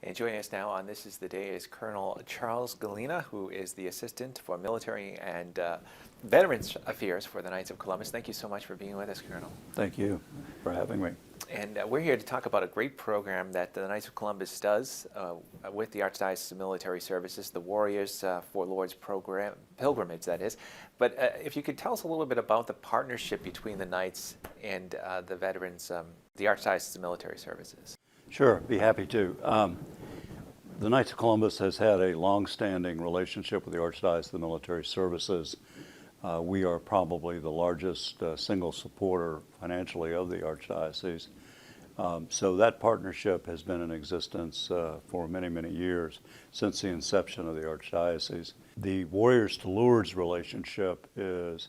And joining us now on This Is the Day is Colonel Charles Gallina, who is the Assistant for Military and Veterans Affairs for the Knights of Columbus. Thank you so much for being with us, Colonel. Thank you for having me. And we're here to talk about a great program that the Knights of Columbus does with the Archdiocese Military Services, the Warriors for Lourdes program, pilgrimage that is. But if you could tell us a little bit about the partnership between the Knights and the veterans, the Archdiocese Military Services. Sure, be happy to. The Knights of Columbus has had a long-standing relationship with the Archdiocese Military Services. We are probably the largest single supporter financially of the Archdiocese. So that partnership has been in existence for many, many years, since the inception of the Archdiocese. The Warriors to Lourdes relationship is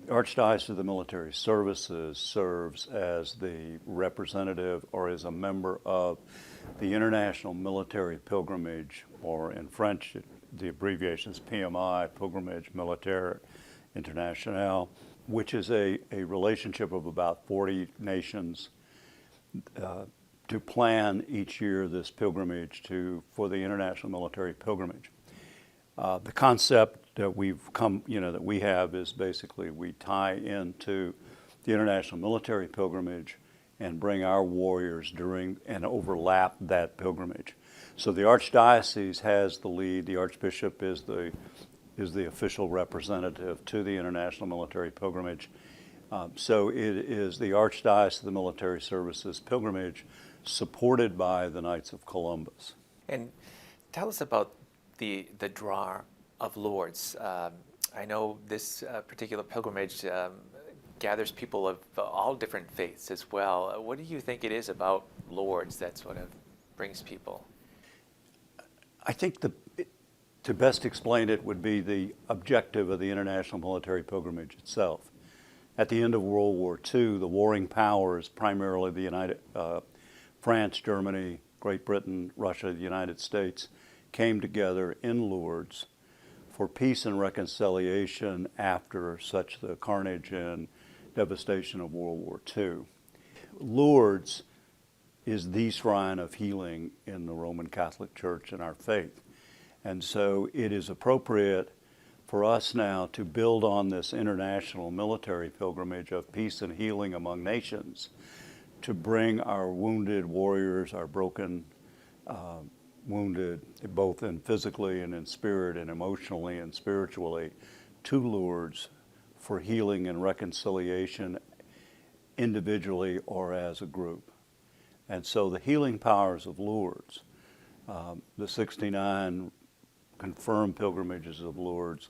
Archdiocese of the Military Services serves as the representative or as a member of the International Military Pilgrimage, or in French, the abbreviation is PMI, Pilgrimage Militaire International, which is a relationship of about 40 nations to plan each year this pilgrimage for the International Military Pilgrimage. The concept that we have is basically we tie into the International Military Pilgrimage and bring our warriors during and overlap that pilgrimage. So the Archdiocese has the lead. The Archbishop is the official representative to the International Military Pilgrimage. So it is the Archdiocese of the Military Services pilgrimage supported by the Knights of Columbus. And tell us about the draw of Lourdes. I know this particular pilgrimage gathers people of all different faiths as well. What do you think it is about Lourdes that sort of brings people? I think to best explain it would be the objective of the International Military Pilgrimage itself. At the end of World War II, the warring powers, primarily France, Germany, Great Britain, Russia, the United States, came together in Lourdes for peace and reconciliation after such the carnage and devastation of World War II. Lourdes is the shrine of healing in the Roman Catholic Church and our faith. And so it is appropriate for us now to build on this international military pilgrimage of peace and healing among nations to bring our wounded warriors, our broken, wounded, both in physically and in spirit and emotionally and spiritually, to Lourdes for healing and reconciliation individually or as a group. And so the healing powers of Lourdes, the 69 confirmed pilgrimages of Lourdes,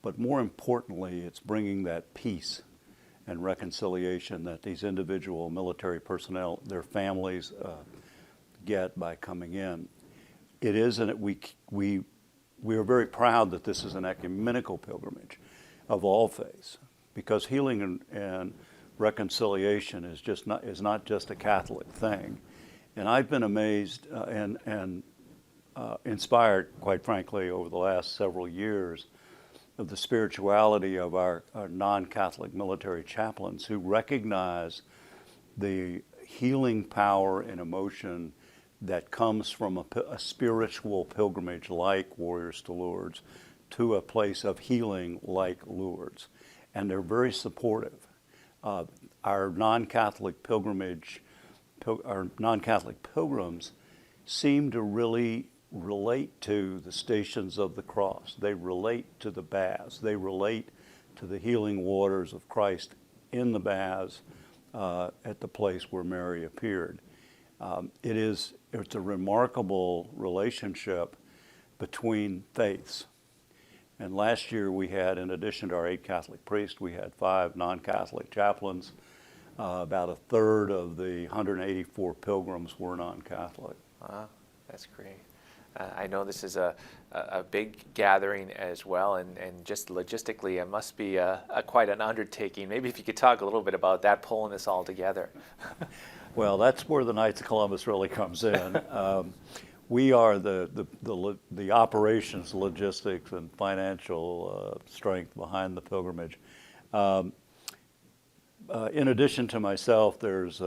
but more importantly, it's bringing that peace and reconciliation that these individual military personnel, their families get by coming in. It is, and we are very proud that this is an ecumenical pilgrimage of all faiths, because healing and reconciliation is not just a Catholic thing. And I've been amazed and inspired, quite frankly, over the last several years of the spirituality of our non-Catholic military chaplains who recognize the healing power and emotion that comes from a spiritual pilgrimage like Warriors to Lourdes to a place of healing like Lourdes. And they're very supportive. Our non-Catholic pilgrims seem to really relate to the Stations of the Cross. They relate to the baths. They relate to the healing waters of Christ in the baths at the place where Mary appeared. It's a remarkable relationship between faiths. And last year we had, in addition to our 8 Catholic priests, we had 5 non-Catholic chaplains. About a third of the 184 pilgrims were non-Catholic. Wow, that's great. I know this is a big gathering as well, and just logistically it must be quite an undertaking. Maybe if you could talk a little bit about that, pulling this all together. Well, that's where the Knights of Columbus really comes in. We are the operations, logistics, and financial strength behind the pilgrimage. In addition to myself, there's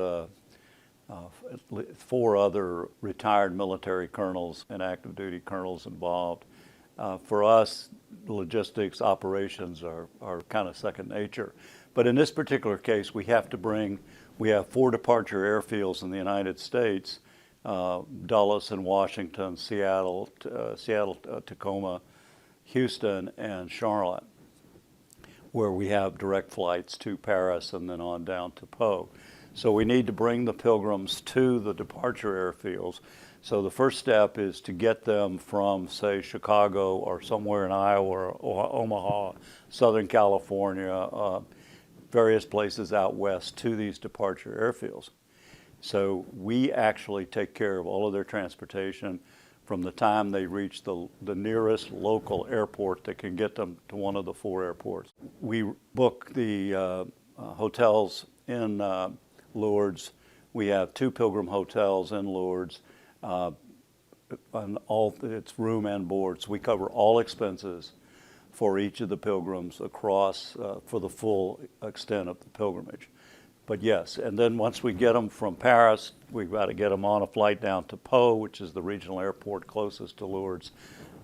4 other retired military colonels and active duty colonels involved. For us, logistics operations are kind of second nature. But in this particular case, we have 4 departure airfields in the United States, Dulles in Washington, Seattle, Tacoma, Houston, and Charlotte, where we have direct flights to Paris and then on down to Po. So we need to bring the pilgrims to the departure airfields. So the first step is to get them from, say, Chicago or somewhere in Iowa or Omaha, Southern California, various places out west to these departure airfields. So we actually take care of all of their transportation from the time they reach the nearest local airport that can get them to one of the 4 airports. We book the hotels in Lourdes. We have 2 pilgrim hotels in Lourdes, and it's room and board. So we cover all expenses for each of the pilgrims across for the full extent of the pilgrimage. But yes, and then once we get them from Paris, we've got to get them on a flight down to Po, which is the regional airport closest to Lourdes.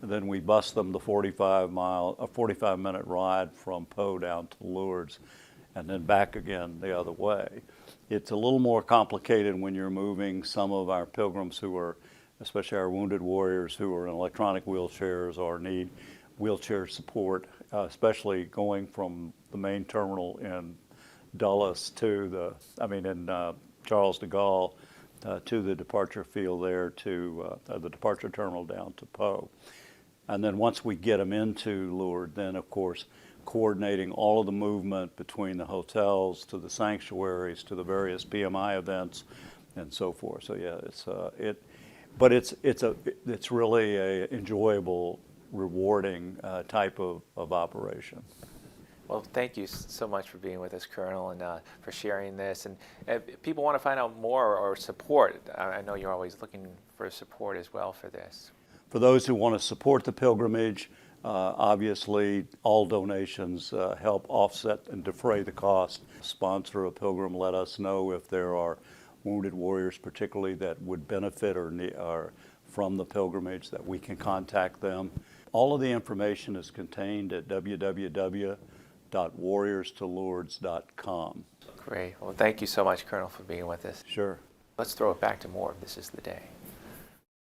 And then we bus them the 45-minute ride from Po down to Lourdes, and then back again the other way. It's a little more complicated when you're moving some of our pilgrims who are, especially our wounded warriors who are in electronic wheelchairs or need wheelchair support, especially going from the main terminal in Dulles to Charles de Gaulle to the departure field there to the departure terminal down to Po. And then once we get them into Lourdes, then of course coordinating all of the movement between the hotels to the sanctuaries to the various PMI events and so forth. So yeah, it's really a enjoyable, rewarding type of operation. Well, thank you so much for being with us, Colonel, and for sharing this. And if people want to find out more or support, I know you're always looking for support as well for this. For those who want to support the pilgrimage, obviously all donations help offset and defray the cost. Sponsor a pilgrim, let us know if there are wounded warriors particularly that would benefit or from the pilgrimage, that we can contact them. All of the information is contained at www.warriorstolourdes.com. Great. Well, thank you so much, Colonel, for being with us. Sure. Let's throw it back to more of This Is the Day.